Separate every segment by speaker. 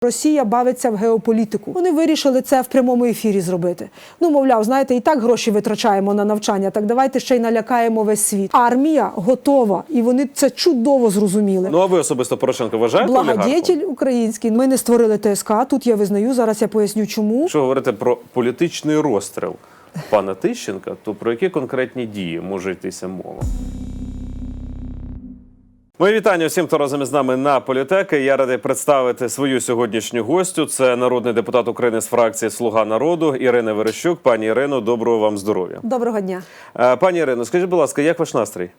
Speaker 1: Росія бавиться в геополітику. Вони вирішили це в прямому ефірі зробити. Ну, мовляв, знаєте, і так гроші витрачаємо на навчання, так давайте ще й налякаємо весь світ. Армія готова, і вони це чудово зрозуміли.
Speaker 2: Ну, а ви особисто Порошенка вважаєте олігархом?
Speaker 1: Благодетель український. Ми не створили ТСК, тут я визнаю, зараз я поясню чому.
Speaker 2: Якщо говорити про політичний розстріл пана Тищенка, то про які конкретні дії може йтися мова? Мої вітання всім, хто разом із нами на Політеки. Я радий представити свою сьогоднішню гостю. Це народний депутат України з фракції «Слуга народу» Ірина Верещук. Пані Ірино, доброго вам здоров'я.
Speaker 1: Доброго дня.
Speaker 2: Пані Ірино, скажіть, будь ласка, як ваш настрій?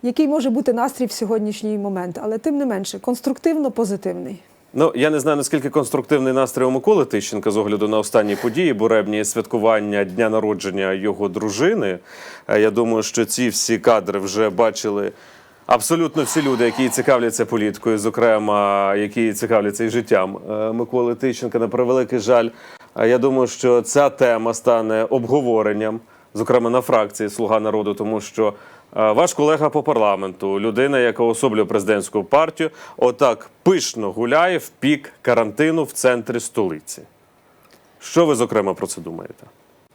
Speaker 1: Який може бути настрій в сьогоднішній момент, але тим не менше, конструктивно-позитивний.
Speaker 2: Ну, я не знаю, наскільки конструктивний настрій у Миколи Тищенка з огляду на останні події, буребні святкування дня народження його дружини. Я думаю, що ці всі кадри вже бачили абсолютно всі люди, які цікавляться політикою, зокрема, які цікавляться і життям Миколи Тищенка. На превеликий жаль, я думаю, що ця тема стане обговоренням, зокрема на фракції «Слуга народу», тому що ваш колега по парламенту, людина, яка особлює президентську партію, отак пишно гуляє в пік карантину в центрі столиці. Що ви, зокрема, про це думаєте?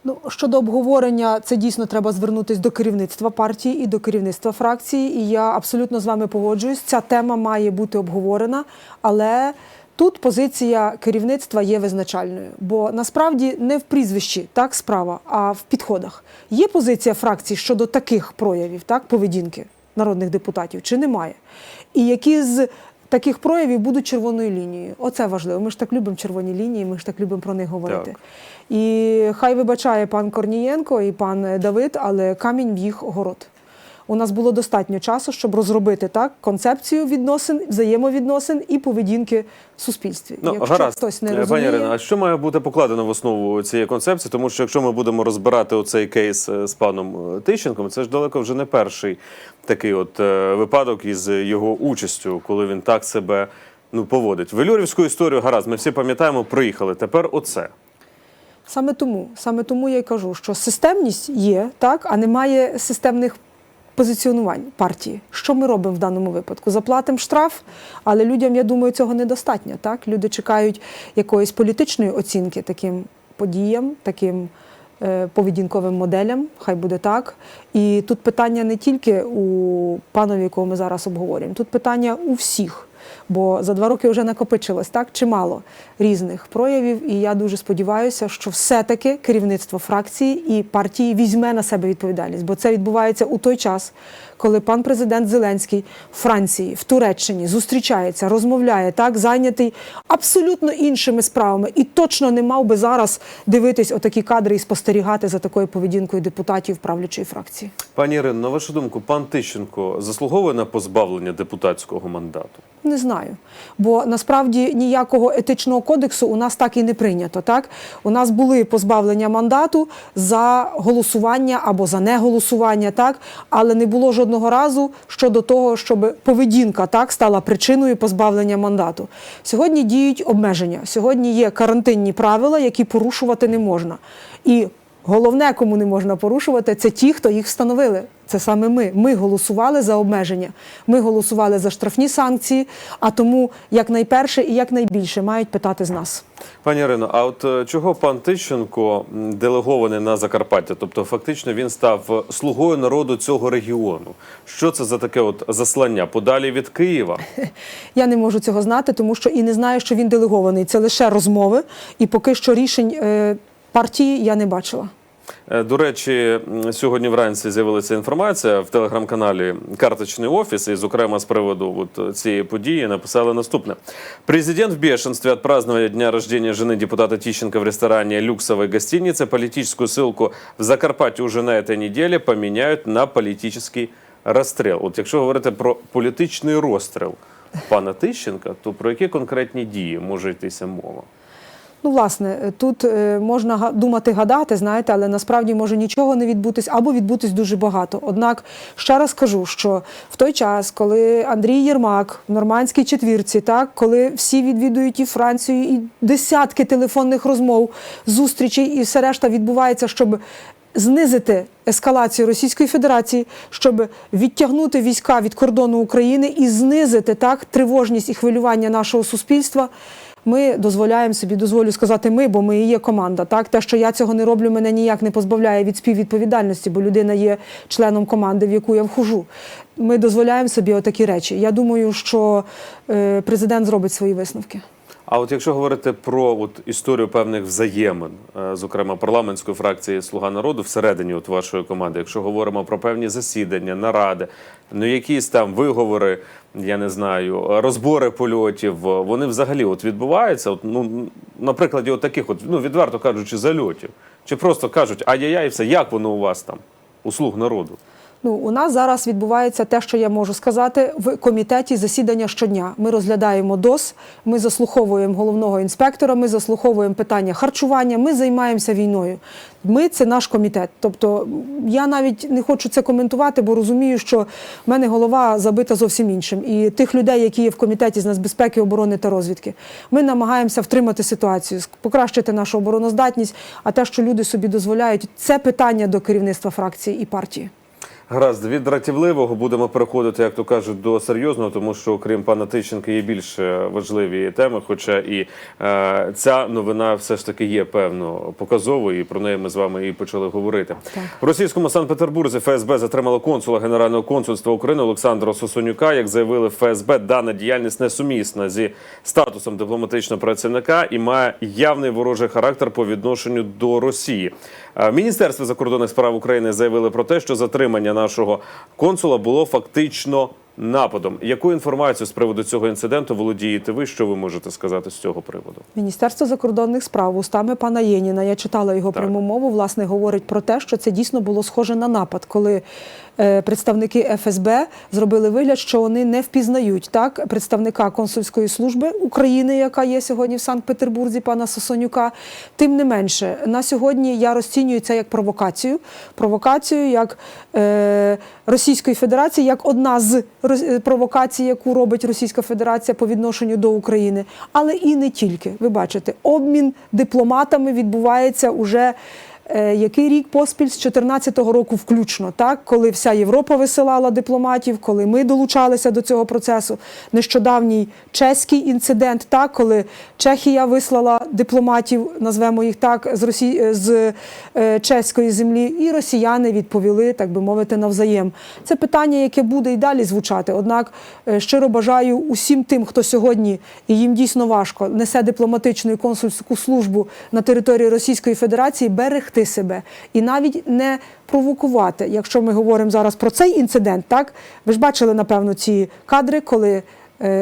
Speaker 1: Ну, щодо обговорення, це дійсно треба звернутися до керівництва партії і до керівництва фракції. І я абсолютно з вами погоджуюсь. Ця тема має бути обговорена, але тут позиція керівництва є визначальною. Бо насправді не в прізвищі так справа, а в підходах. Є позиція фракції щодо таких проявів, так, поведінки народних депутатів, чи немає? І які з таких проявів будуть червоною лінією. Оце важливо. Ми ж так любимо червоні лінії, ми ж так любимо про них говорити.
Speaker 2: Так.
Speaker 1: І хай вибачає пан Корнієнко і пан Давид, але камінь в їх город. У нас було достатньо часу, щоб розробити так концепцію відносин, взаємовідносин і поведінки в суспільстві.
Speaker 2: Ну,
Speaker 1: якщо
Speaker 2: гаразд.
Speaker 1: хтось не розуміє...
Speaker 2: Пані Ірино, а що має бути покладено в основу цієї концепції? Тому що якщо ми будемо розбирати оцей кейс з паном Тищенком, це ж далеко вже не перший такий от випадок із його участю, коли він так себе поводить. Велюрівську історію, гаразд, ми всі пам'ятаємо, проїхали. Тепер оце.
Speaker 1: Саме тому я й кажу, що системність є, так, а немає системних позиціонувань партії. Що ми робимо в даному випадку? Заплатимо штраф, але людям, я думаю, цього недостатньо. Так? Люди чекають якоїсь політичної оцінки таким подіям, таким поведінковим моделям, хай буде так. І тут питання не тільки у панові, якого ми зараз обговорюємо, тут питання у всіх. Бо за 2 роки вже накопичилось так чимало різних проявів, і я дуже сподіваюся, що все-таки керівництво фракції і партії візьме на себе відповідальність. Бо це відбувається у той час, коли пан президент Зеленський в Франції, в Туреччині зустрічається, розмовляє, так, зайнятий абсолютно іншими справами. І точно не мав би зараз дивитись отакі кадри і спостерігати за такою поведінкою депутатів правлячої фракції.
Speaker 2: Пані Ірино, на вашу думку, пан Тищенко заслуговує на позбавлення депутатського мандату?
Speaker 1: Не знаю. Бо насправді ніякого етичного кодексу у нас так і не прийнято. Так? У нас були позбавлення мандату за голосування або за неголосування, так? Але не було жодного разу щодо того, щоб поведінка так, стала причиною позбавлення мандату. Сьогодні діють обмеження. Сьогодні є карантинні правила, які порушувати не можна. І головне, кому не можна порушувати, це ті, хто їх встановили. Це саме ми. Ми голосували за обмеження. Ми голосували за штрафні санкції, а тому якнайперше і якнайбільше мають питати з нас.
Speaker 2: Пані Ірино, а от чого пан Тищенко делегований на Закарпаття? Тобто фактично він став слугою народу цього регіону. Що це за таке от заслання? Подалі від Києва?
Speaker 1: Я не можу цього знати, тому що і не знаю, що він делегований. Це лише розмови, і поки що рішень партії я не бачила.
Speaker 2: До речі, сьогодні вранці з'явилася інформація в телеграм-каналі «Карточний офіс», і, зокрема, з приводу цієї події написали наступне. Президент в бешенстве от празднования дня рождения жены депутата Тищенко в ресторане люксовой гостиницы. Политическую ссылку в Закарпатті уже на этой неделе поменяют на политический розстріл. От якщо говорити про політичний розстріл пана Тищенка, то про які конкретні дії може йтися мова?
Speaker 1: Ну, власне, тут можна думати, гадати, знаєте, але насправді може нічого не відбутись або відбутись дуже багато. Однак, ще раз кажу, що в той час, коли Андрій Єрмак в нормандській четвірці, так, коли всі відвідують і Францію, і десятки телефонних розмов, зустрічей і все решта відбувається, щоб знизити ескалацію Російської Федерації, щоб відтягнути війська від кордону України і знизити так тривожність і хвилювання нашого суспільства, ми дозволяємо собі, дозволю сказати ми, бо ми і є команда. Так? Те, що я цього не роблю, мене ніяк не позбавляє від співвідповідальності, бо людина є членом команди, в яку я вхожу. Ми дозволяємо собі отакі речі. Я думаю, що президент зробить свої висновки.
Speaker 2: А от якщо говорити про історію певних взаємин, зокрема парламентської фракції «Слуга народу» всередині вашої команди, якщо говоримо про певні засідання, наради, якісь там виговори, я не знаю, розбори польотів, вони взагалі відбуваються, на прикладі таких, відверто кажучи, зальотів? Чи просто кажуть, ай-яй-яй, все, як воно у вас там, у «Слуг народу»?
Speaker 1: У нас зараз відбувається те, що я можу сказати, в комітеті засідання щодня. Ми розглядаємо ДОС, ми заслуховуємо головного інспектора, ми заслуховуємо питання харчування, ми займаємося війною. Ми – це наш комітет. Тобто я навіть не хочу це коментувати, бо розумію, що в мене голова забита зовсім іншим. І тих людей, які є в комітеті з нацбезпеки, оборони та розвідки. Ми намагаємося втримати ситуацію, покращити нашу обороноздатність, а те, що люди собі дозволяють, це питання до керівництва фракції і партії.
Speaker 2: Гаразд, від дратівливого будемо переходити, як то кажуть, до серйозного, тому що, окрім пана Тищенка, є більш важливі теми, хоча і ця новина все ж таки є певно показовою, і про неї ми з вами і почали говорити.
Speaker 1: Так.
Speaker 2: В російському Санкт-Петербурзі ФСБ затримало консула Генерального консульства України Олександра Сосонюка. Як заявили в ФСБ, дана діяльність несумісна зі статусом дипломатичного працівника і має явний ворожий характер по відношенню до Росії. В Міністерстві закордонних справ України заявили про те, що затримання нашого консула було фактично нападом. Яку інформацію з приводу цього інциденту володієте ви? Що ви можете сказати з цього приводу?
Speaker 1: Міністерство закордонних справ устами пана Єніна, я читала його пряму мову, власне, говорить про те, що це дійсно було схоже на напад, коли представники ФСБ зробили вигляд, що вони не впізнають представника консульської служби України, яка є сьогодні в Санкт-Петербурзі, пана Сосонюка. Тим не менше, на сьогодні я розцінюю це як провокацію. Провокацію як Російської Федерації, як одна з провокацій, яку робить Російська Федерація по відношенню до України. Але і не тільки. Ви бачите, обмін дипломатами відбувається уже який рік поспіль, з 2014 року включно, коли вся Європа висилала дипломатів, коли ми долучалися до цього процесу. Нещодавній чеський інцидент, коли Чехія вислала дипломатів, назвемо їх так, з чеської землі, і росіяни відповіли, так би мовити, навзаєм. Це питання, яке буде і далі звучати. Однак щиро бажаю усім тим, хто сьогодні, і їм дійсно важко, несе дипломатичну і консульську службу на території Російської Федерації, берегти себе і навіть не провокувати. Якщо ми говоримо зараз про цей інцидент, ви ж бачили, напевно, ці кадри, коли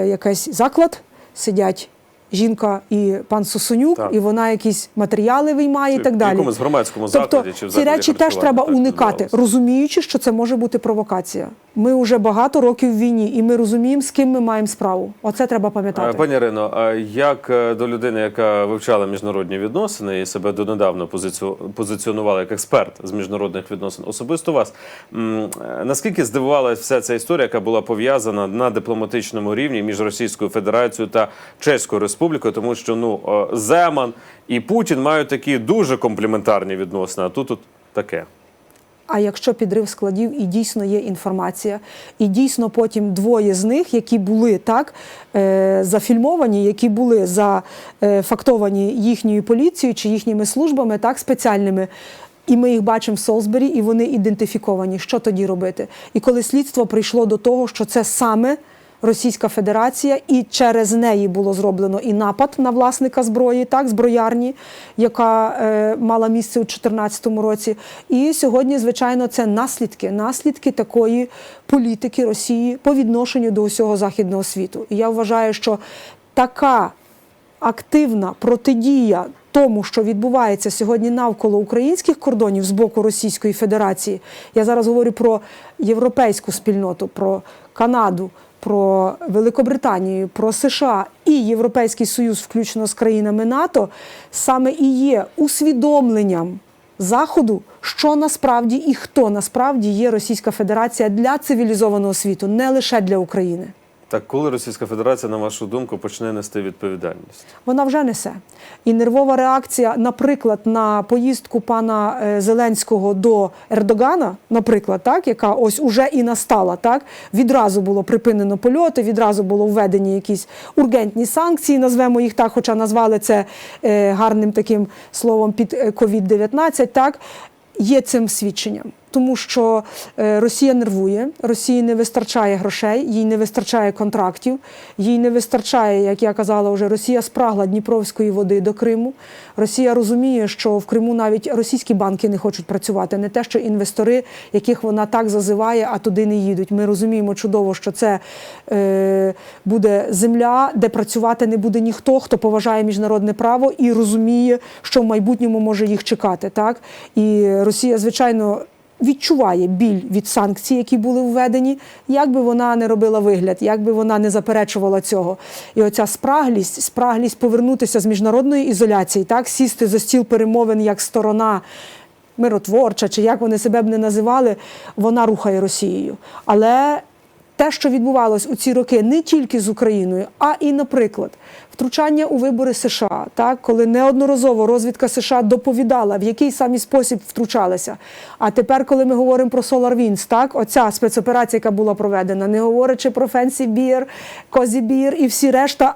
Speaker 1: якийсь заклад, сидять жінка і пан Сосонюк, і вона якісь матеріали виймає і так далі.
Speaker 2: В якомусь громадському закладі чи в закладі
Speaker 1: ці речі теж треба уникати, розуміючи, що це може бути провокація. Ми вже багато років в війні, і ми розуміємо, з ким ми маємо справу. Оце треба пам'ятати.
Speaker 2: Пані Ірино, як до людини, яка вивчала міжнародні відносини і себе донедавна позиціонувала як експерт з міжнародних відносин, особисто вас, наскільки здивувала вся ця історія, яка була пов'язана на дипломатичному рівні між Російською Федерацією та Чеською Республікою, тому що Земан і Путін мають такі дуже компліментарні відносини, а тут таке.
Speaker 1: А якщо підрив складів і дійсно є інформація, і дійсно потім двоє з них, які були зафільмовані, які були зафактовані їхньою поліцією чи їхніми службами спеціальними, і ми їх бачимо в Солсбері, і вони ідентифіковані, що тоді робити? І коли слідство прийшло до того, що це саме Російська Федерація, і через неї було зроблено і напад на власника зброї, зброярні, яка мала місце у 2014 році. І сьогодні, звичайно, це наслідки такої політики Росії по відношенню до усього західного світу. І я вважаю, що така активна протидія тому, що відбувається сьогодні навколо українських кордонів з боку Російської Федерації, я зараз говорю про європейську спільноту, про Канаду, про Великобританію, про США і Європейський Союз, включно з країнами НАТО, саме і є усвідомленням Заходу, що насправді і хто насправді є Російська Федерація для цивілізованого світу, не лише для України.
Speaker 2: Так коли Російська Федерація, на вашу думку, почне нести відповідальність?
Speaker 1: Вона вже несе. І нервова реакція, наприклад, на поїздку пана Зеленського до Ердогана, наприклад, так, яка ось уже і настала, так, відразу було припинено польоти, відразу було введені якісь ургентні санкції, назвемо їх так, хоча назвали це гарним таким словом під COVID-19, так, є цим свідченням. Тому що Росія нервує, Росії не вистачає грошей, їй не вистачає контрактів, їй не вистачає, як я казала вже, Росія спрагла Дніпровської води до Криму. Росія розуміє, що в Криму навіть російські банки не хочуть працювати, не те, що інвестори, яких вона так зазиває, а туди не їдуть. Ми розуміємо чудово, що це буде земля, де працювати не буде ніхто, хто поважає міжнародне право і розуміє, що в майбутньому може їх чекати. Так? І Росія, звичайно, відчуває біль від санкцій, які були введені, як би вона не робила вигляд, як би вона не заперечувала цього. І оця спраглість повернутися з міжнародної ізоляції, так, сісти за стіл перемовин як сторона миротворча, чи як вони себе б не називали, вона рухає Росією. Але те, що відбувалось у ці роки не тільки з Україною, а і, наприклад, втручання у вибори США, так, коли неодноразово розвідка США доповідала, в який самий спосіб втручалися. А тепер, коли ми говоримо про SolarWinds, так, оця спецоперація, яка була проведена, не говорячи про Fancy Bear, Cozy Bear і всі решта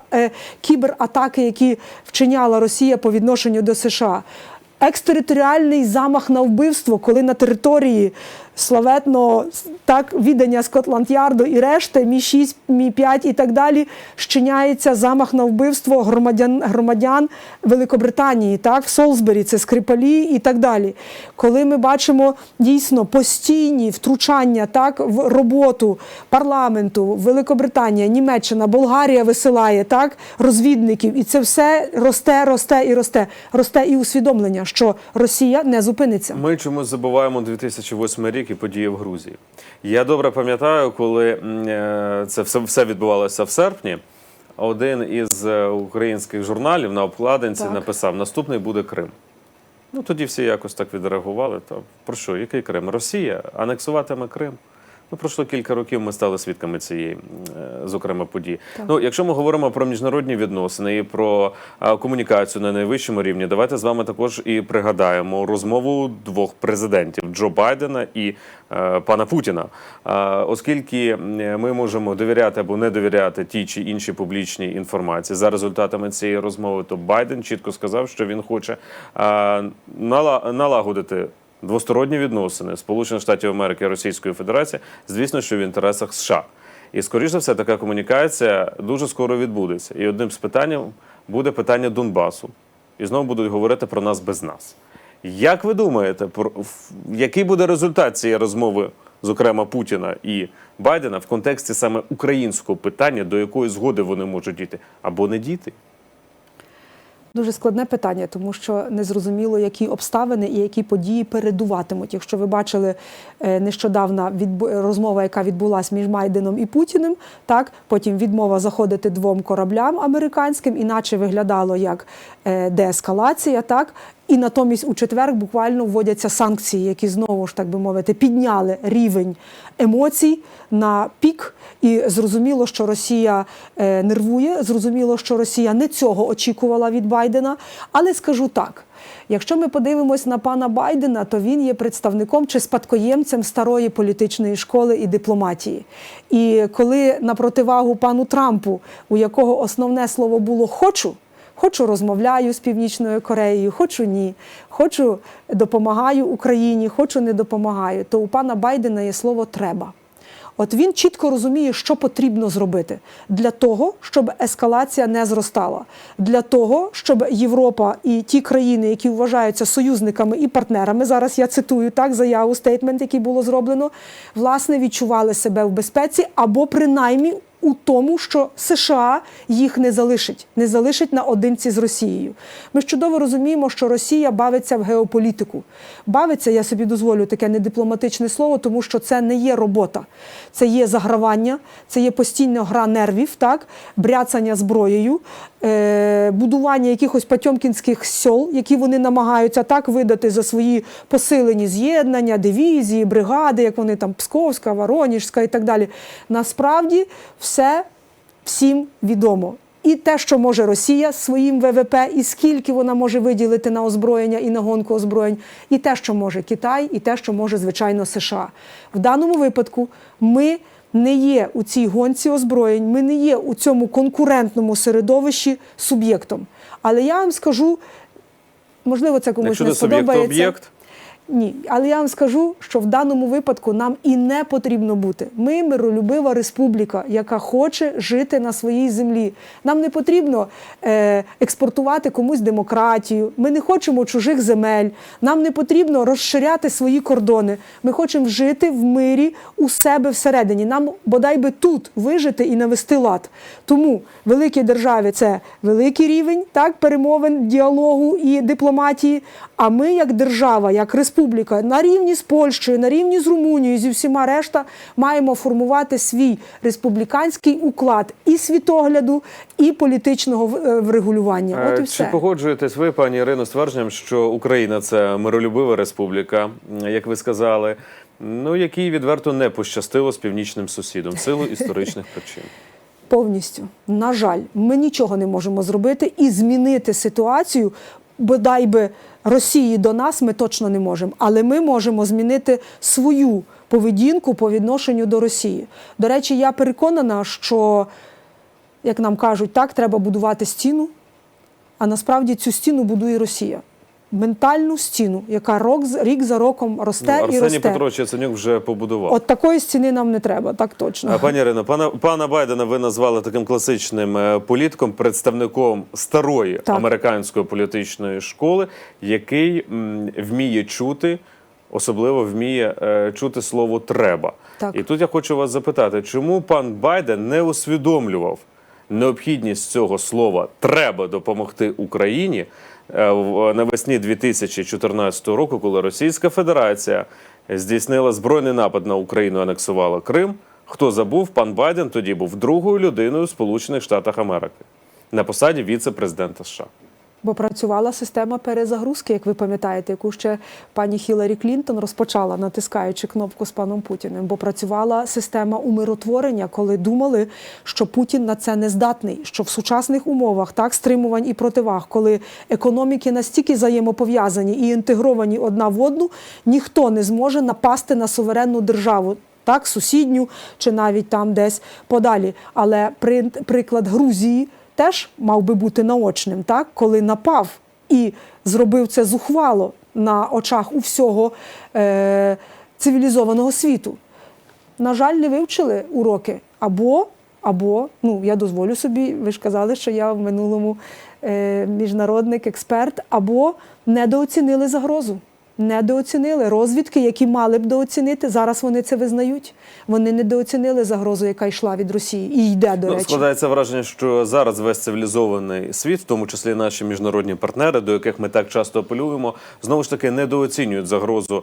Speaker 1: кібератаки, які вчиняла Росія по відношенню до США. Екстериторіальний замах на вбивство, коли на території славетного так, віддання Скотланд-Ярду і решти, Мі-6, Мі-5 і так далі, щиняється замах на вбивство громадян Великобританії, так, в Солсбері, це Скрипалі і так далі. Коли ми бачимо дійсно постійні втручання так, в роботу парламенту, Великобританія, Німеччина, Болгарія висилає так, розвідників, і це все росте і росте. Росте і усвідомлення, що Росія не зупиниться.
Speaker 2: Ми чомусь забуваємо 2008 рік і події в Грузії. Я добре пам'ятаю, коли це все відбувалося в серпні, один із українських журналів на обкладинці написав: наступний буде Крим. Ну, тоді всі якось так відреагували. То, про що? Який Крим? Росія анексуватиме Крим. Ну, пройшло кілька років, ми стали свідками цієї, зокрема, події. Ну, якщо ми говоримо про міжнародні відносини і про комунікацію на найвищому рівні, давайте з вами також і пригадаємо розмову двох президентів – Джо Байдена і пана Путіна. Оскільки ми можемо довіряти або не довіряти тій чи іншій публічній інформації, за результатами цієї розмови, то Байден чітко сказав, що він хоче налагодити двосторонні відносини Сполучених Штатів Америки і Російської Федерації, звісно, що в інтересах США. І, скоріш за все, така комунікація дуже скоро відбудеться. І одним з питань буде питання Донбасу. І знову будуть говорити про нас без нас. Як ви думаєте, який буде результат цієї розмови, зокрема Путіна і Байдена, в контексті саме українського питання, до якої згоди вони можуть дійти або не дійти?
Speaker 1: Дуже складне питання, тому що незрозуміло, які обставини і які події передуватимуть. Якщо ви бачили нещодавно розмова, яка відбулася між Байденом і Путіним, так, потім відмова заходити двом кораблям американським, іначе виглядало як деескалація, так, і натомість у четвер буквально вводяться санкції, які знову ж, так би мовити, підняли рівень емоцій на пік. І зрозуміло, що Росія нервує, зрозуміло, що Росія не цього очікувала від Байдена. Але скажу так, якщо ми подивимось на пана Байдена, то він є представником чи спадкоємцем старої політичної школи і дипломатії. І коли на противагу пану Трампу, у якого основне слово було «хочу», хочу розмовляю з Північною Кореєю, хочу ні, хочу допомагаю Україні, хочу не допомагаю, то у пана Байдена є слово «треба». От він чітко розуміє, що потрібно зробити для того, щоб ескалація не зростала, для того, щоб Європа і ті країни, які вважаються союзниками і партнерами, зараз я цитую так заяву, стейтмент, який було зроблено, власне, відчували себе в безпеці або принаймні у тому, що США їх не залишить наодинці з Росією. Ми ж чудово розуміємо, що Росія бавиться в геополітику. Бавиться, я собі дозволю таке недипломатичне слово, тому що це не є робота. Це є загравання, це є постійна гра нервів, так? Бряцання зброєю, будування якихось потьомкінських сел, які вони намагаються так видати за свої посилені з'єднання, дивізії, бригади, як вони там Псковська, Воронежська і так далі. Насправді все всім відомо. І те, що може Росія з своїм ВВП, і скільки вона може виділити на озброєння і на гонку озброєнь, і те, що може Китай, і те, що може, звичайно, США. В даному випадку ми не є у цій гонці озброєнь, ми не є у цьому конкурентному середовищі суб'єктом. Але я вам скажу, можливо, це комусь не сподобається.
Speaker 2: Якщо не суб'єкт, об'єкт?
Speaker 1: Ні, але я вам скажу, що в даному випадку нам і не потрібно бути. Ми миролюбива республіка, яка хоче жити на своїй землі. Нам не потрібно експортувати комусь демократію, ми не хочемо чужих земель, нам не потрібно розширяти свої кордони. Ми хочемо жити в мирі у себе всередині. Нам бодай би тут вижити і навести лад. Тому великі держави – це великий рівень, так, перемовин, діалогу і дипломатії, а ми як держава, як республіка, на рівні з Польщею, на рівні з Румунією, зі всіма решта, маємо формувати свій республіканський уклад і світогляду, і політичного врегулювання. От і все.
Speaker 2: Чи погоджуєтесь ви, пані Ірино, з твердженням, що Україна – це миролюбива республіка, як ви сказали, якій відверто не пощастило з північним сусідом в силу історичних причин?
Speaker 1: Повністю. На жаль, ми нічого не можемо зробити і змінити ситуацію, бодай би Росії до нас ми точно не можемо, але ми можемо змінити свою поведінку по відношенню до Росії. До речі, я переконана, що, як нам кажуть, так, треба будувати стіну, а насправді цю стіну будує Росія. Ментальну стіну, яка рік за роком росте і росте.
Speaker 2: Арсеній Петрович Яценюк вже побудував.
Speaker 1: От такої стіни нам не треба, так точно.
Speaker 2: Пані Ірино, пана Байдена ви назвали таким класичним політиком, представником старої американської політичної школи, який вміє чути, особливо вміє чути слово «треба».
Speaker 1: Так.
Speaker 2: І тут я хочу вас запитати, чому пан Байден не усвідомлював необхідність цього слова «треба допомогти Україні» навесні 2014 року, коли Російська Федерація здійснила збройний напад на Україну, анексувала Крим? Хто забув, пан Байден тоді був другою людиною в Сполучених Штатах Америки на посаді віце-президента США.
Speaker 1: Бо працювала система перезагрузки, як ви пам'ятаєте, яку ще пані Хіларі Клінтон розпочала, натискаючи кнопку з паном Путіним. Бо працювала система умиротворення, коли думали, що Путін на це не здатний, що в сучасних умовах, так, стримувань і противаг, коли економіки настільки взаємопов'язані і інтегровані одна в одну, ніхто не зможе напасти на суверенну державу, так, сусідню чи навіть там десь подалі. Але приклад Грузії теж мав би бути наочним, так? Коли напав і зробив це зухвало на очах у всього цивілізованого світу. На жаль, не вивчили уроки. Або, я дозволю собі, ви ж казали, що я в минулому міжнародник, експерт, або недооцінили загрозу. Недооцінили розвідки, які мали б дооцінити. Зараз вони це визнають. Вони недооцінили загрозу, яка йшла від Росії. І йде, до речі.
Speaker 2: Складається враження, що зараз весь цивілізований світ, в тому числі наші міжнародні партнери, до яких ми так часто апелюємо, знову ж таки недооцінюють загрозу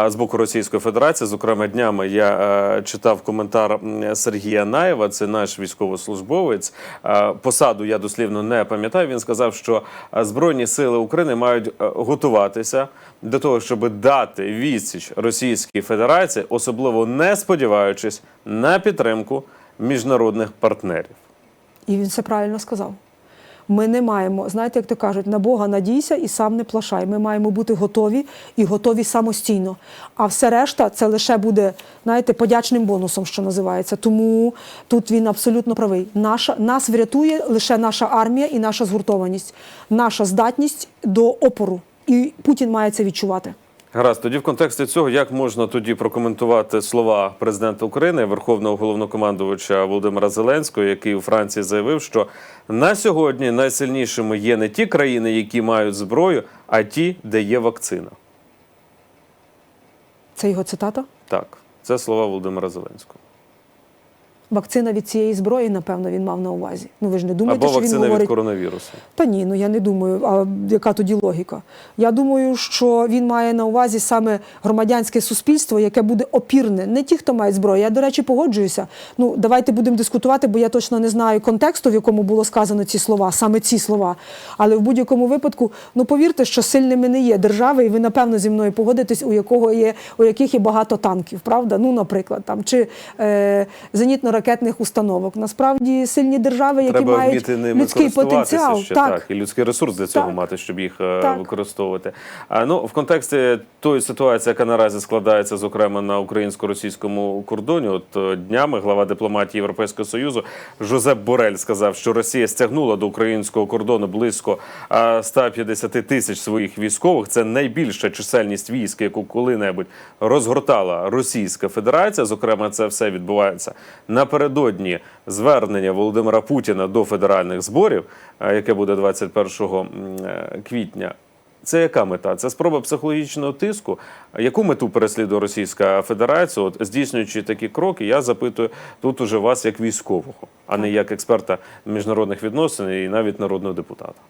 Speaker 2: з боку Російської Федерації. Зокрема, днями я читав коментар Сергія Наєва, це наш військовослужбовець. Посаду я дослівно не пам'ятаю. Він сказав, що Збройні сили України мають готуватися до того, щоб дати відсіч Російській Федерації, особливо не сподіваючись на підтримку міжнародних партнерів.
Speaker 1: І він все правильно сказав. Ми не маємо, знаєте, як то кажуть, на Бога надійся і сам не плашай. Ми маємо бути готові і готові самостійно. А все решта це лише буде, знаєте, подячним бонусом, що називається. Тому тут він абсолютно правий. Нас врятує лише наша армія і наша згуртованість, наша здатність до опору. І Путін має це відчувати.
Speaker 2: Гаразд, тоді в контексті цього, як можна тоді прокоментувати слова президента України, Верховного Головнокомандувача Володимира Зеленського, який у Франції заявив, що на сьогодні найсильнішими є не ті країни, які мають зброю, а ті, де є вакцина?
Speaker 1: Це його цитата?
Speaker 2: Так, це слова Володимира Зеленського.
Speaker 1: Вакцина від цієї зброї, напевно, він мав на увазі. Ви ж не думаєте,
Speaker 2: або
Speaker 1: що він
Speaker 2: вакцина
Speaker 1: говорить...
Speaker 2: від коронавірусу.
Speaker 1: Та ні, я не думаю. А яка тоді логіка? Я думаю, що він має на увазі саме громадянське суспільство, яке буде опірне. Не ті, хто мають зброю. Я, до речі, погоджуюся. Давайте будемо дискутувати, бо я точно не знаю контексту, в якому було сказано ці слова, саме ці слова. Але в будь-якому випадку, повірте, що сильними не є держави, і ви, напевно, зі мною погодитесь, у яких є багато танків, правда? Наприклад, там, чи зенітно-ракетні ракетних установок. Насправді сильні держави, які
Speaker 2: Треба
Speaker 1: мають
Speaker 2: вміти ними
Speaker 1: людський
Speaker 2: користуватися
Speaker 1: потенціал.
Speaker 2: ще, так, і людський ресурс для цього
Speaker 1: Так.
Speaker 2: мати, щоб їх
Speaker 1: Так.
Speaker 2: використовувати. В контексті тої ситуації, яка наразі складається, зокрема, на українсько-російському кордоні, от днями глава дипломатії Європейського Союзу Жозеп Борель сказав, що Росія стягнула до українського кордону близько 150 тисяч своїх військових. Це найбільша чисельність військ, яку коли-небудь розгортала Російська Федерація. Зокрема, це все відбувається напередодні звернення Володимира Путіна до федеральних зборів, яке буде 21 квітня. Це яка мета? Це спроба психологічного тиску? Яку мету переслідує Російська Федерація? От, здійснюючи такі кроки, я запитую тут уже вас як військового, а не як експерта міжнародних відносин і навіть народного депутата.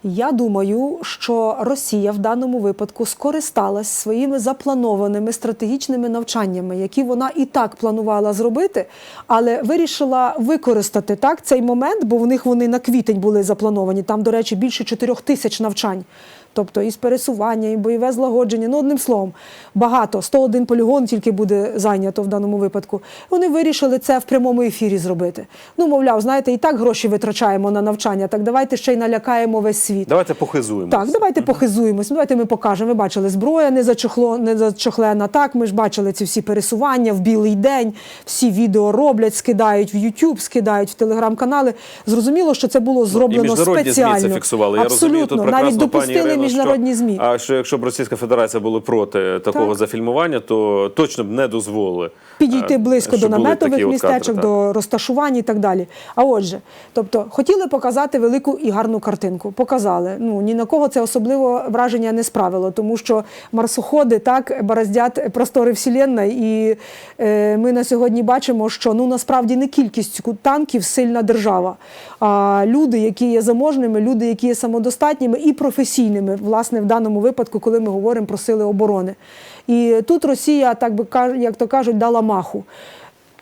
Speaker 1: Я думаю, що Росія в даному випадку скористалась своїми запланованими стратегічними навчаннями, які вона і так планувала зробити, але вирішила використати так цей момент, бо в них вони на квітень були заплановані. Там, до речі, більше 4 тисяч навчань. Тобто і з пересування, і бойове злагодження, одним словом, багато, 101 полігон тільки буде зайнято в даному випадку. Вони вирішили це в прямому ефірі зробити. Мовляв, знаєте, і так гроші витрачаємо на навчання, так давайте ще й налякаємо весь світ.
Speaker 2: Давайте похизуємося.
Speaker 1: Так, давайте похизуємось, давайте ми покажемо. Ви бачили, зброя не зачохлена, так, ми ж бачили ці всі пересування в білий день, всі відео роблять, скидають в YouTube, скидають в телеграм-канали. Зрозуміло, що це було зроблено спеціально.
Speaker 2: І міжнародні ЗМІ це фіксували. Я розумію, тут прекрасно,
Speaker 1: навіть допустили
Speaker 2: пані Ірино,
Speaker 1: міжнародні ЗМІ.
Speaker 2: А що якщо б Російська Федерація була проти такого зафільмування, то точно б не дозволили
Speaker 1: підійти близько до наметових містечок, до розташувань і так далі. А отже, тобто, хотіли показати велику і гарну картинку. Показали. Ні на кого це особливо враження не справило, тому що марсоходи так бороздять простори Вселенної, і ми на сьогодні бачимо, що насправді не кількістю танків сильна держава, а люди, які є заможними, люди, які є самодостатніми і професійними, власне, в даному випадку, коли ми говоримо про сили оборони. І тут Росія, так би, як то кажуть, дала маху.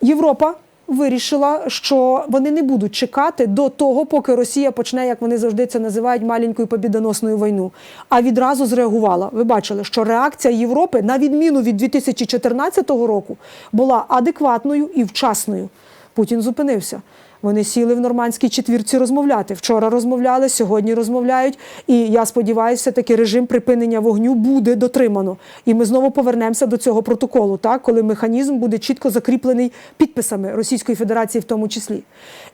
Speaker 1: Європа вирішила, що вони не будуть чекати до того, поки Росія почне, як вони завжди це називають, маленькою побідоносною війну. А відразу зреагувала. Ви бачили, що реакція Європи, на відміну від 2014 року, була адекватною і вчасною. Путін зупинився. Вони сіли в нормандській четвірці розмовляти. Вчора розмовляли, сьогодні розмовляють. І я сподіваюся, таки режим припинення вогню буде дотримано. І ми знову повернемося до цього протоколу, так, коли механізм буде чітко закріплений підписами Російської Федерації в тому числі.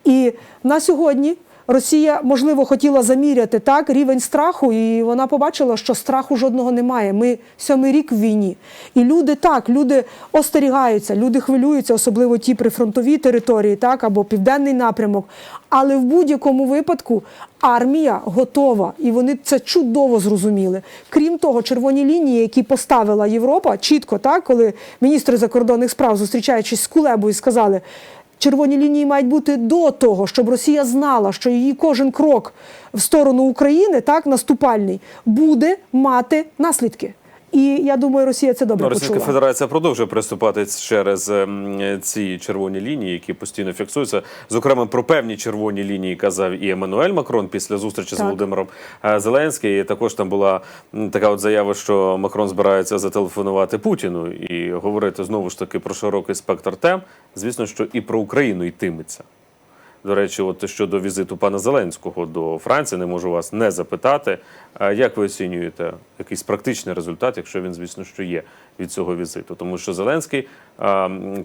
Speaker 1: І на сьогодні Росія, можливо, хотіла заміряти так рівень страху, і вона побачила, що страху жодного немає. Ми 7-й рік в війні. І люди остерігаються, люди хвилюються, особливо ті прифронтові території, так, або південний напрямок. Але в будь-якому випадку армія готова, і вони це чудово зрозуміли. Крім того, червоні лінії, які поставила Європа, чітко, так, коли міністри закордонних справ, зустрічаючись з Кулебою, сказали, червоні лінії мають бути до того, щоб Росія знала, що її кожен крок в сторону України, так, наступальний, буде мати наслідки. І я думаю, Росія це добре почула.
Speaker 2: Російська Федерація продовжує приступати через ці червоні лінії, які постійно фіксуються. Зокрема, про певні червоні лінії казав і Еммануель Макрон після зустрічі з Володимиром Зеленським. І також там була така от заява, що Макрон збирається зателефонувати Путіну і говорити знову ж таки про широкий спектр тем. Звісно, що і про Україну йтиметься. До речі, от щодо візиту пана Зеленського до Франції, не можу вас не запитати, як ви оцінюєте якийсь практичний результат, якщо він, звісно, що є від цього візиту? Тому що Зеленський,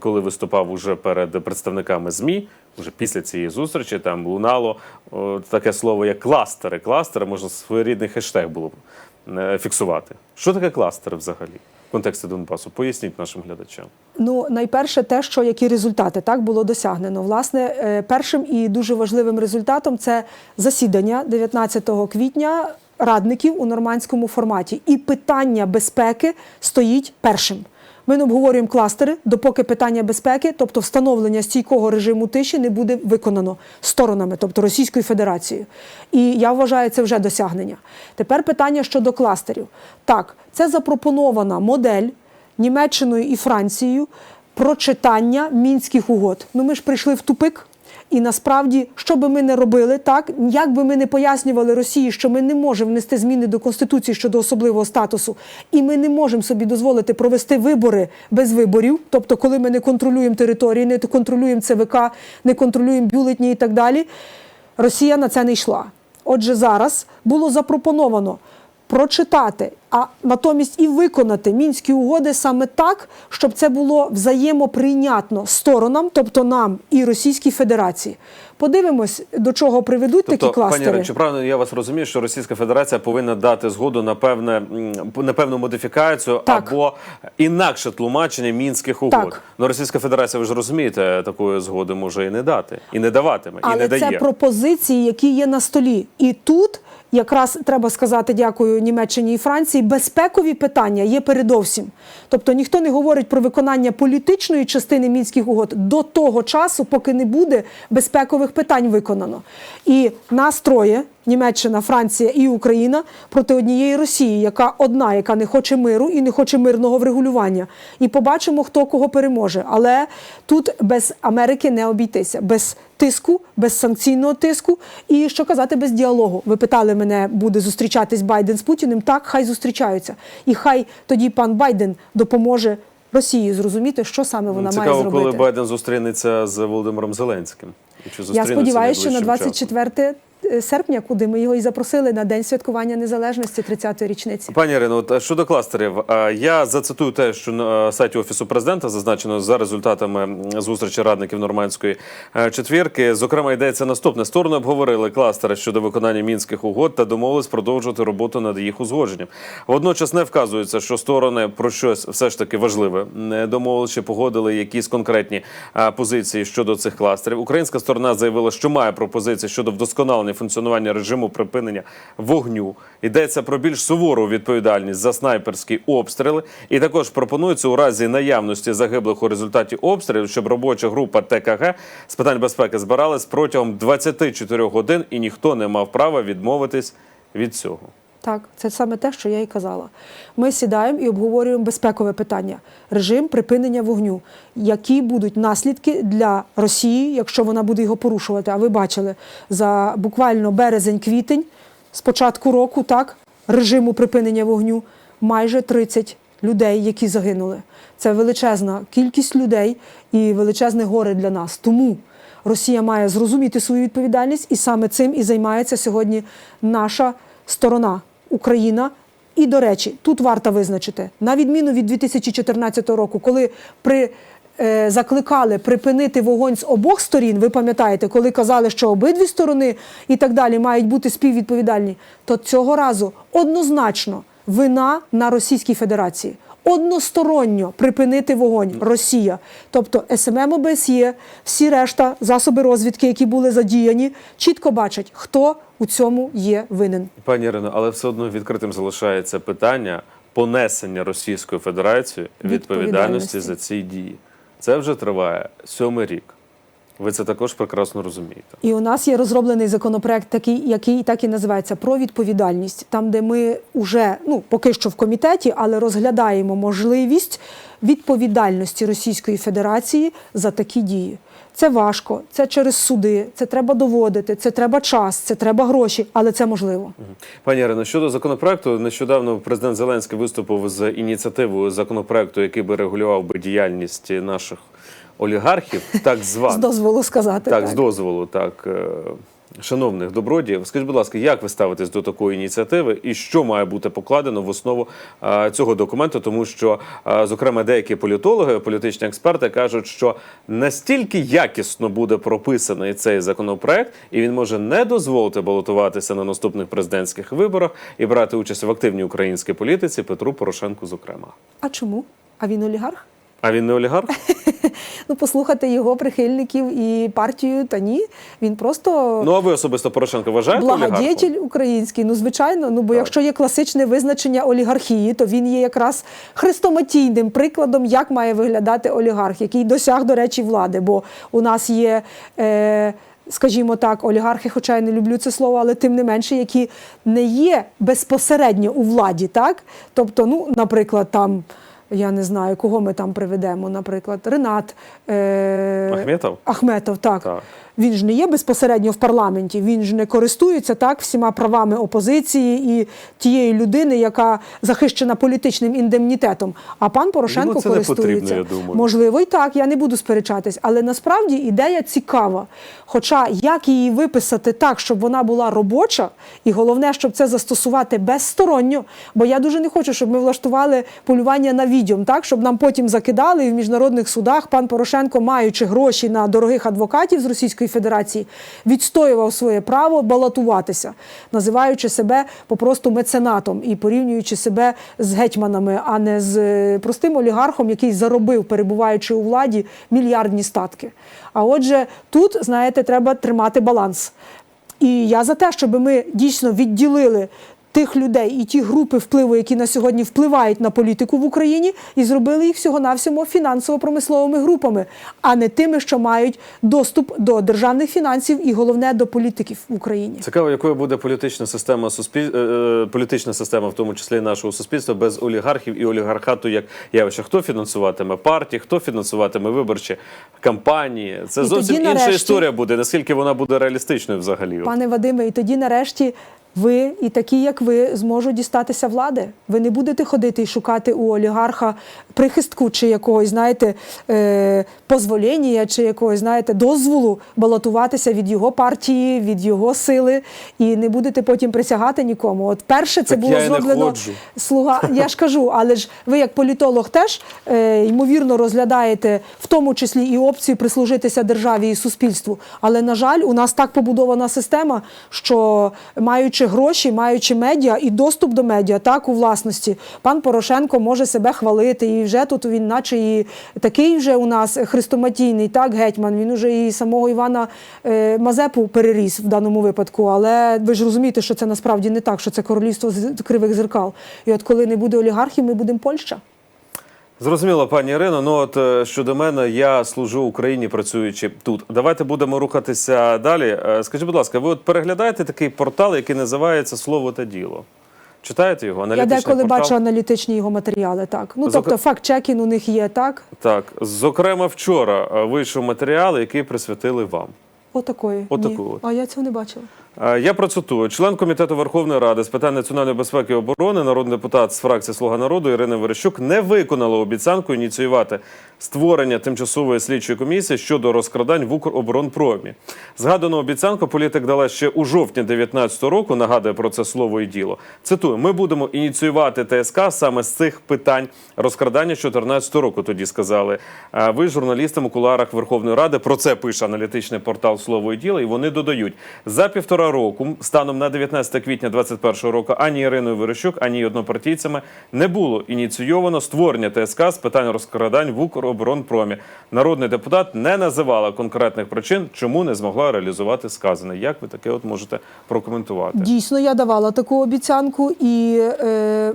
Speaker 2: коли виступав уже перед представниками ЗМІ, вже після цієї зустрічі, там лунало таке слово, як кластери. Кластери, можна своєрідний хештег було б фіксувати. Що таке кластери взагалі? В контексті Донбасу. Поясніть нашим глядачам.
Speaker 1: Найперше те, що які результати так було досягнено. Власне, першим і дуже важливим результатом це засідання 19 квітня радників у нормандському форматі. І питання безпеки стоїть першим. Ми не обговорюємо кластери, допоки питання безпеки, тобто встановлення стійкого режиму тиші, не буде виконано сторонами, тобто Російською Федерацією. І я вважаю, це вже досягнення. Тепер питання щодо кластерів. Так, це запропонована модель Німеччиною і Францією про читання Мінських угод. Ми ж прийшли в тупик. І насправді, що би ми не робили, так, як би ми не пояснювали Росії, що ми не можемо внести зміни до Конституції щодо особливого статусу, і ми не можемо собі дозволити провести вибори без виборів, тобто коли ми не контролюємо території, не контролюємо ЦВК, не контролюємо бюлетні і так далі, Росія на це не йшла. Отже, зараз було запропоновано прочитати, а натомість і виконати Мінські угоди саме так, щоб це було взаємоприйнятно сторонам, тобто нам і Російській Федерації. Подивимось, до чого приведуть такі кластери.
Speaker 2: Пані Ірино, чи правильно я вас розумію, що Російська Федерація повинна дати згоду на певну модифікацію або інакше тлумачення Мінських угод?
Speaker 1: Так.
Speaker 2: Ну, Російська Федерація, ви ж розумієте, такої згоди може і не дати, і не даватиме, і не дає.
Speaker 1: Але це пропозиції, які є на столі. І тут якраз треба сказати дякую Німеччині і Франції, безпекові питання є передовсім. Тобто ніхто не говорить про виконання політичної частини Мінських угод до того часу, поки не буде безпекових питань виконано. І нас троє, Німеччина, Франція і Україна, проти однієї Росії, яка одна, яка не хоче миру і не хоче мирного врегулювання. І побачимо, хто кого переможе. Але тут без Америки не обійтися. Без тиску, без санкційного тиску і, що казати, без діалогу. Ви питали мене, буде зустрічатись Байден з Путіним? Так, хай зустрічаються. І хай тоді пан Байден допоможе Росії зрозуміти, що саме вона має зробити.
Speaker 2: Цікаво, коли Байден зустрінеться з Володимиром Зеленським.
Speaker 1: Я сподіваюся, що на 24 серпня, куди ми його і запросили на День святкування незалежності 30-ї річниці.
Speaker 2: Пані Ірино, от щодо кластерів, я зацитую те, що на сайті Офісу Президента зазначено за результатами зустрічі радників Нормандської четвірки. Зокрема, йдеться наступне. Сторони обговорили кластери щодо виконання Мінських угод та домовились продовжувати роботу над їх узгодженням. Водночас не вказується, що сторони про щось все ж таки важливе не домовились чи погодили якісь конкретні позиції щодо цих кластерів. Українська сторона заявила, що має пропозиції щодо вдосконалення функціонування режиму припинення вогню. Йдеться про більш сувору відповідальність за снайперські обстріли. І також пропонується у разі наявності загиблих у результаті обстрілів, щоб робоча група ТКГ з питань безпеки збиралась протягом 24 годин і ніхто не мав права відмовитись від цього.
Speaker 1: Так, це саме те, що я і казала. Ми сідаємо і обговорюємо безпекове питання. Режим припинення вогню. Які будуть наслідки для Росії, якщо вона буде його порушувати? А ви бачили, за буквально березень-квітень, з початку року, так, режиму припинення вогню, майже 30 людей, які загинули. Це величезна кількість людей і величезне горе для нас. Тому Росія має зрозуміти свою відповідальність, і саме цим і займається сьогодні наша сторона. Україна. І, до речі, тут варто визначити, на відміну від 2014 року, коли закликали припинити вогонь з обох сторін, ви пам'ятаєте, коли казали, що обидві сторони і так далі мають бути співвідповідальні, то цього разу однозначно вина на Російській Федерації. Односторонньо припинити вогонь Росія. Тобто СММ ОБСЄ, всі решта засоби розвідки, які були задіяні, чітко бачать, хто у цьому є винен.
Speaker 2: Пані Ірино, але все одно відкритим залишається питання понесення Російською Федерацією відповідальності за ці дії. Це вже триває 7-й рік. Ви це також прекрасно розумієте.
Speaker 1: І у нас є розроблений законопроект, такий, який так і називається «Про відповідальність», там, де ми вже, поки що в комітеті, але розглядаємо можливість відповідальності Російської Федерації за такі дії. Це важко, це через суди, це треба доводити, це треба час, це треба гроші, але це можливо.
Speaker 2: Пані Ірино, щодо законопроекту, нещодавно президент Зеленський виступив з ініціативою законопроекту, який би регулював би діяльність наших олігархів, так званих.
Speaker 1: З дозволу сказати.
Speaker 2: Так, з дозволу, так. Шановних добродіїв, скажіть, будь ласка, як ви ставитесь до такої ініціативи і що має бути покладено в основу цього документу? Тому що, зокрема, деякі політологи, політичні експерти кажуть, що настільки якісно буде прописаний цей законопроект, і він може не дозволити балотуватися на наступних президентських виборах і брати участь в активній українській політиці Петру Порошенку, зокрема.
Speaker 1: А чому? А він олігарх?
Speaker 2: А він не олігарх?
Speaker 1: Послухати його прихильників і партію, та ні. Він просто...
Speaker 2: А ви особисто Порошенка вважаєте олігархом?
Speaker 1: Благодетель український, звичайно. Бо якщо є класичне визначення олігархії, то він є якраз хрестоматійним прикладом, як має виглядати олігарх, який досяг, до речі, влади. Бо у нас є... скажімо так, олігархи, хоча я не люблю це слово, але тим не менше, які не є безпосередньо у владі, так? Тобто, наприклад, там, я не знаю, кого ми там приведемо, наприклад, Ренат
Speaker 2: Ахметов?
Speaker 1: Ахметов, так. Він ж не є безпосередньо в парламенті, він ж не користується так всіма правами опозиції і тієї людини, яка захищена політичним індемнітетом. А пан Порошенко
Speaker 2: Йому це не
Speaker 1: користується.
Speaker 2: потрібно, я думаю.
Speaker 1: Можливо, і так, я не буду сперечатись. Але насправді ідея цікава. Хоча як її виписати так, щоб вона була робоча, і головне, щоб це застосувати безсторонньо, бо я дуже не хочу, щоб ми влаштували полювання на відьом, так, щоб нам потім закидали і в міжнародних судах пан Порошенко, маючи гроші на дорогих адвокатів з Російської Федерації, відстоював своє право балотуватися, називаючи себе попросту меценатом і порівнюючи себе з гетьманами, а не з простим олігархом, який заробив, перебуваючи у владі, мільярдні статки. А отже, тут, знаєте, треба тримати баланс. І я за те, щоб ми дійсно відділили тих людей і ті групи впливу, які на сьогодні впливають на політику в Україні, і зробили їх всього-навсього фінансово-промисловими групами, а не тими, що мають доступ до державних фінансів і, головне, до політиків в Україні.
Speaker 2: Цікаво, якою буде політична система, в тому числі і нашого суспільства, без олігархів і олігархату як явища. Хто фінансуватиме партії, хто фінансуватиме виборчі кампанії. Це
Speaker 1: І
Speaker 2: зовсім
Speaker 1: тоді,
Speaker 2: інша
Speaker 1: нарешті,
Speaker 2: історія буде, наскільки вона буде реалістичною взагалі.
Speaker 1: Пане Вадиме, і тоді нарешті ви і такі, як ви, зможуть дістатися влади. Ви не будете ходити і шукати у олігарха прихистку чи якогось, знаєте, позволення, чи якогось, знаєте, дозволу балотуватися від його партії, від його сили, і не будете потім присягати нікому. От перше це
Speaker 2: Так
Speaker 1: було
Speaker 2: я і не
Speaker 1: зроблено
Speaker 2: ходжу.
Speaker 1: слуга. Я ж кажу, але ж ви як політолог теж ймовірно розглядаєте в тому числі і опцію прислужитися державі і суспільству. Але, на жаль, у нас так побудована система, що маючи гроші, маючи медіа і доступ до медіа, так, у власності, пан Порошенко може себе хвалити, і вже тут він наче і такий вже у нас хрестоматійний, так, гетьман, він уже і самого Івана Мазепу переріс в даному випадку, але ви ж розумієте, що це насправді не так, що це королівство з кривих зеркал. І от коли не буде олігархів, ми будемо Польща.
Speaker 2: Зрозуміло, пані Ірино. Ну от щодо мене, я служу Україні, працюючи тут. Давайте будемо рухатися далі. Скажіть, будь ласка, ви от переглядаєте такий портал, який називається «Слово та діло»? Читаєте його? Аналітичний
Speaker 1: Я деколи
Speaker 2: портал?
Speaker 1: бачу аналітичні його матеріали, так. Ну, тобто факт-чекінг у них є, так?
Speaker 2: Так. Зокрема, вчора вийшов матеріал, який присвятили вам.
Speaker 1: Отакої.
Speaker 2: Отакої от.
Speaker 1: А я цього не бачила.
Speaker 2: Я процитую. Член Комітету Верховної Ради з питань національної безпеки і оборони, народний депутат з фракції «Слуга народу» Ірина Верещук не виконала обіцянку ініціювати створення тимчасової слідчої комісії щодо розкрадань в Укроборонпромі. Згадану обіцянку політик дала ще у жовтні 2019 року, нагадує про це «Слово і діло». Цитую, ми будемо ініціювати ТСК саме з цих питань розкрадання 2014 року, тоді сказали. Ви журналістам у кулуарах Верховної Ради, про це пише аналітичний портал «Слово і діло», і вони додають, за 1,5 року, станом на 19 квітня 2021 року, ані Іриною Верещук, ані однопартійцями не було ініційовано створення ТСК з питань розкрадань в Укроборонпромі. Народний депутат не називала конкретних причин, чому не змогла реалізувати сказане. Як ви таке от можете прокоментувати?
Speaker 1: Дійсно, я давала таку обіцянку, і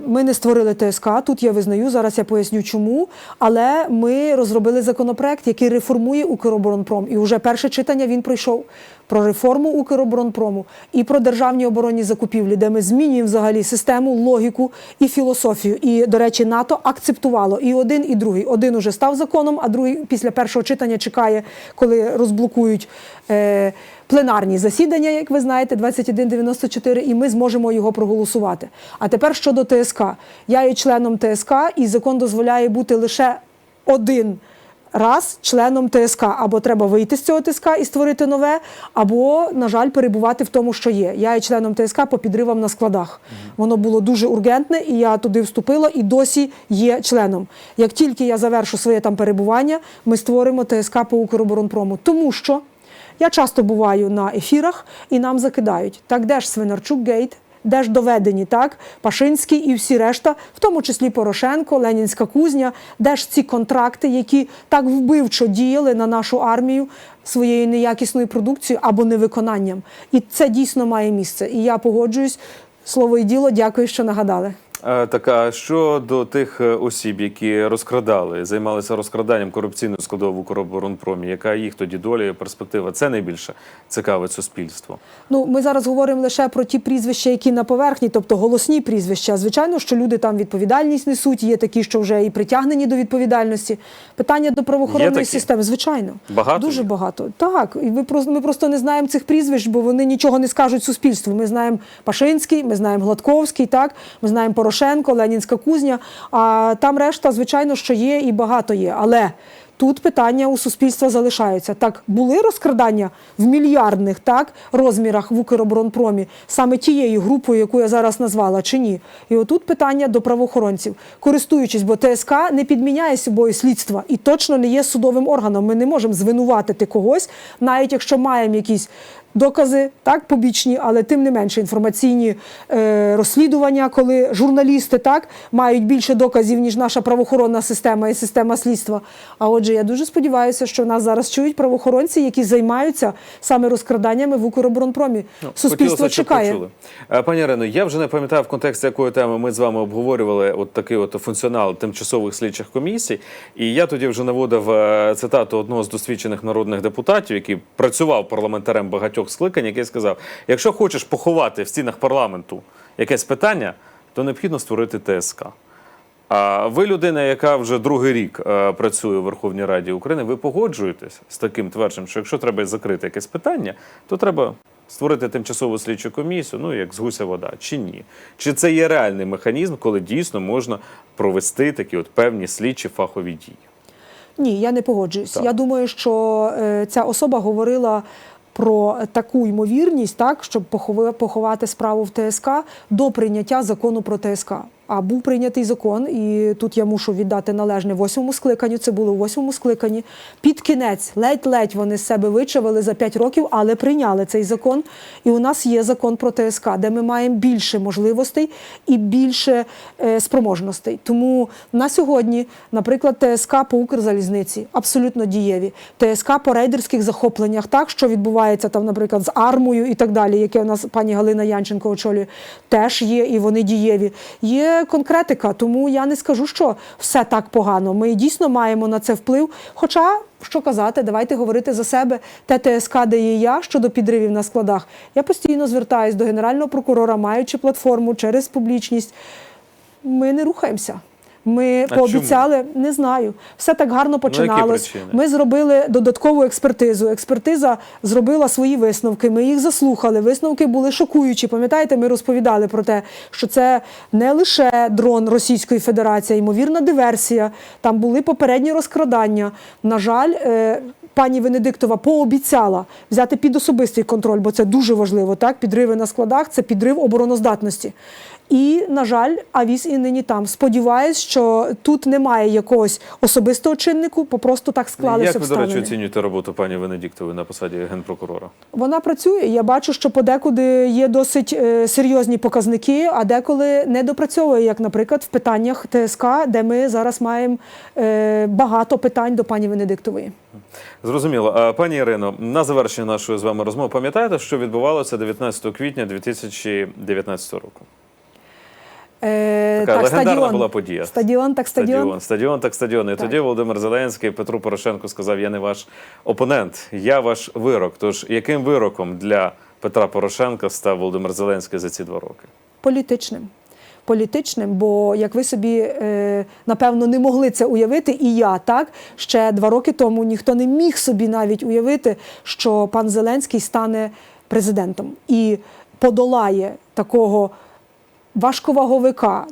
Speaker 1: ми не створили ТСК, тут я визнаю, зараз я поясню чому, але ми розробили законопроект, який реформує Укроборонпром, і вже перше читання він пройшов. Про реформу Укроборонпрому і про державні оборонні закупівлі, де ми змінюємо взагалі систему, логіку і філософію. І, до речі, НАТО акцептувало і один, і другий. Один уже став законом, а другий після першого читання чекає, коли розблокують пленарні засідання, як ви знаєте, 2194, і ми зможемо його проголосувати. А тепер щодо ТСК. Я є членом ТСК, і закон дозволяє бути лише один раз членом ТСК. Або треба вийти з цього ТСК і створити нове, або, на жаль, перебувати в тому, що є. Я є членом ТСК по підривам на складах. Воно було дуже ургентне, і я туди вступила, і досі є членом. Як тільки я завершу своє там перебування, ми створимо ТСК по Укроборонпрому. Тому що я часто буваю на ефірах, і нам закидають. Так де ж Свинарчук-гейт? Де ж доведені, так, Пашинський і всі решта, в тому числі Порошенко, Ленінська кузня, де ж ці контракти, які так вбивчо діяли на нашу армію своєю неякісною продукцією або невиконанням. І це дійсно має місце. І я погоджуюсь, слово і діло, дякую, що нагадали.
Speaker 2: Так, а щодо тих осіб, які розкрадали, займалися розкраданням корупційної складової в Укроборонпромі, яка їх тоді доля і перспектива? Це найбільше цікавить суспільство.
Speaker 1: Ну, ми зараз говоримо лише про ті прізвища, які на поверхні, тобто голосні прізвища. Звичайно, що люди там відповідальність несуть, є такі, що вже і притягнені до відповідальності. Питання до правоохоронної системи, звичайно.
Speaker 2: Багато?
Speaker 1: Дуже
Speaker 2: їх?
Speaker 1: багато. Так, і ми просто не знаємо цих прізвищ, бо вони нічого не скажуть суспільству. Ми знаємо Пашинський, ми знаємо Гладковський, так, ми знаємо Порошенко, Ленінська кузня, а там решта, звичайно, що є і багато є. Але тут питання у суспільства залишаються. Так, були розкрадання в мільярдних розмірах в Укроборонпромі саме тією групою, яку я зараз назвала, чи ні? І отут питання до правоохоронців. Користуючись, бо ТСК не підміняє собою слідства і точно не є судовим органом. Ми не можемо звинуватити когось, навіть якщо маємо якісь докази, побічні, але тим не менше інформаційні розслідування, коли журналісти мають більше доказів, ніж наша правоохоронна система і система слідства. А отже, я дуже сподіваюся, що нас зараз чують правоохоронці, які займаються саме розкраданнями в Укроборонпромі. Суспільство чекає.
Speaker 2: Пані Ірино, я вже не пам'ятаю, в контексті якої теми ми з вами обговорювали от такий функціонал тимчасових слідчих комісій. І я тоді вже наводив цитату одного з досвідчених народних депутатів, який працював парламентарем багатьох скликань, який сказав: якщо хочеш поховати в стінах парламенту якесь питання, то необхідно створити ТСК. А ви людина, яка вже другий рік працює у Верховній Раді України, ви погоджуєтесь з таким твердженням, що якщо треба закрити якесь питання, то треба створити тимчасову слідчу комісію, як з гуся вода, чи ні? Чи це є реальний механізм, коли дійсно можна провести такі певні слідчі фахові дії?
Speaker 1: Ні, я не погоджуюсь.
Speaker 2: Так.
Speaker 1: Я думаю, що ця особа говорила про таку ймовірність, щоб поховати справу в ТСК до прийняття закону про ТСК. А був прийнятий закон, і тут я мушу віддати належне 8-му скликанню, це було в 8-му скликанні. Під кінець, ледь-ледь вони з себе вичавили за 5 років, але прийняли цей закон. І у нас є закон про ТСК, де ми маємо більше можливостей і більше спроможностей. Тому на сьогодні, наприклад, ТСК по Укрзалізниці абсолютно дієві. ТСК по рейдерських захопленнях, що відбувається там, наприклад, з АРМою і так далі, яке у нас пані Галина Янченко очолює, теж є, і вони дієві. Є конкретика, тому я не скажу, що все так погано. Ми дійсно маємо на це вплив. Хоча, що казати, давайте говорити за себе. Те ТСК, де є я, щодо підривів на складах, я постійно звертаюсь до Генерального прокурора, маючи платформу через публічність. Ми не рухаємося. Ми пообіцяли, не знаю. Все так гарно починалось. Ми зробили додаткову експертизу. Експертиза зробила свої висновки. Ми їх заслухали. Висновки були шокуючі. Пам'ятаєте, ми розповідали про те, що це не лише дрон Російської Федерації, а ймовірна диверсія. Там були попередні розкрадання. На жаль, пані Венедиктова пообіцяла взяти під особистий контроль, бо це дуже важливо. Підриви на складах – це підрив обороноздатності. І, на жаль, авіс і нині там. Сподіваюсь, що тут немає якогось особистого чиннику, просто так склалися обставини.
Speaker 2: Як ви, до речі, оцінюєте роботу пані Венедиктової на посаді генпрокурора?
Speaker 1: Вона працює. Я бачу, що подекуди є досить серйозні показники, а деколи не допрацьовує, як, наприклад, в питаннях ТСК, де ми зараз маємо багато питань до пані Венедиктової.
Speaker 2: Зрозуміло. Пані Ірино, на завершення нашої з вами розмови, пам'ятаєте, що відбувалося 19 квітня 2019 року? Така легендарна була подія.
Speaker 1: Стадіон.
Speaker 2: І тоді Володимир Зеленський Петру Порошенку сказав: я не ваш опонент, я ваш вирок. Тож яким вироком для Петра Порошенка став Володимир Зеленський за ці 2 роки?
Speaker 1: Політичним, бо, як ви собі, напевно, не могли це уявити, і я, ще 2 роки тому ніхто не міг собі навіть уявити, що пан Зеленський стане президентом і подолає такого важковаговика,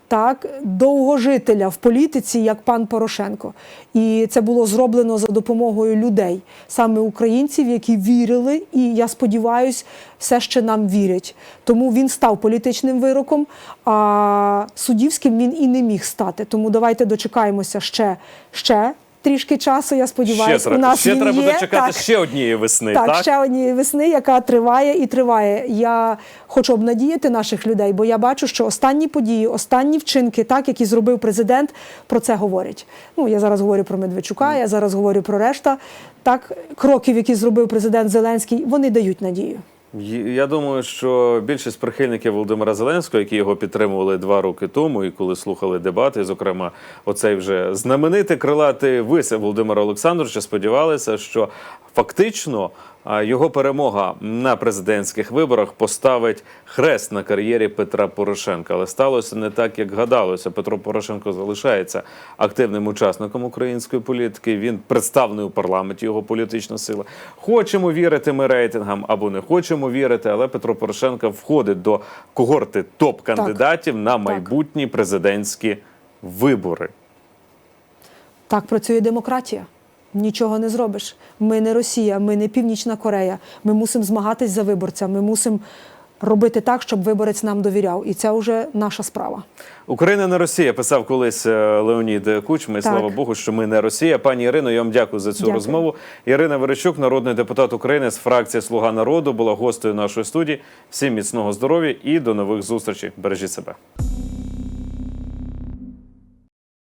Speaker 1: довгожителя в політиці, як пан Порошенко. І це було зроблено за допомогою людей, саме українців, які вірили, і, я сподіваюся, все ще нам вірять. Тому він став політичним вироком, а суддівським він і не міг стати. Тому давайте дочекаємося ще трішки часу, я сподіваюся, у нас він є.
Speaker 2: Ще треба дочекати ще однієї весни, так?
Speaker 1: Ще однієї весни, яка триває і триває. Я хочу обнадіяти наших людей, бо я бачу, що останні події, останні вчинки, які зробив президент, про це говорять. Я зараз говорю про Медведчука, я зараз говорю про решта. Кроків, які зробив президент Зеленський, вони дають надію.
Speaker 2: Я думаю, що більшість прихильників Володимира Зеленського, які його підтримували 2 роки тому, і коли слухали дебати, зокрема, оцей вже знаменитий крилатий висів Володимира Олександровича, сподівалися, що фактично його перемога на президентських виборах поставить хрест на кар'єрі Петра Порошенка. Але сталося не так, як гадалося. Петро Порошенко залишається активним учасником української політики. Він представлений у парламенті, його політична сила. Хочемо вірити ми рейтингам або не хочемо вірити, але Петро Порошенко входить до когорти топ-кандидатів на майбутні президентські вибори.
Speaker 1: Так працює демократія. Нічого не зробиш. Ми не Росія, ми не Північна Корея. Ми мусимо змагатись за виборця, ми мусимо робити так, щоб виборець нам довіряв. І це вже наша справа.
Speaker 2: Україна не Росія, писав колись Леонід Кучма. І слава Богу, що ми не Росія. Пані Ірино, я вам дякую за цю розмову. Ірина Верещук, народний депутат України з фракції «Слуга народу», була гостею нашої студії. Всім міцного здоров'я і до нових зустрічей. Бережіть себе.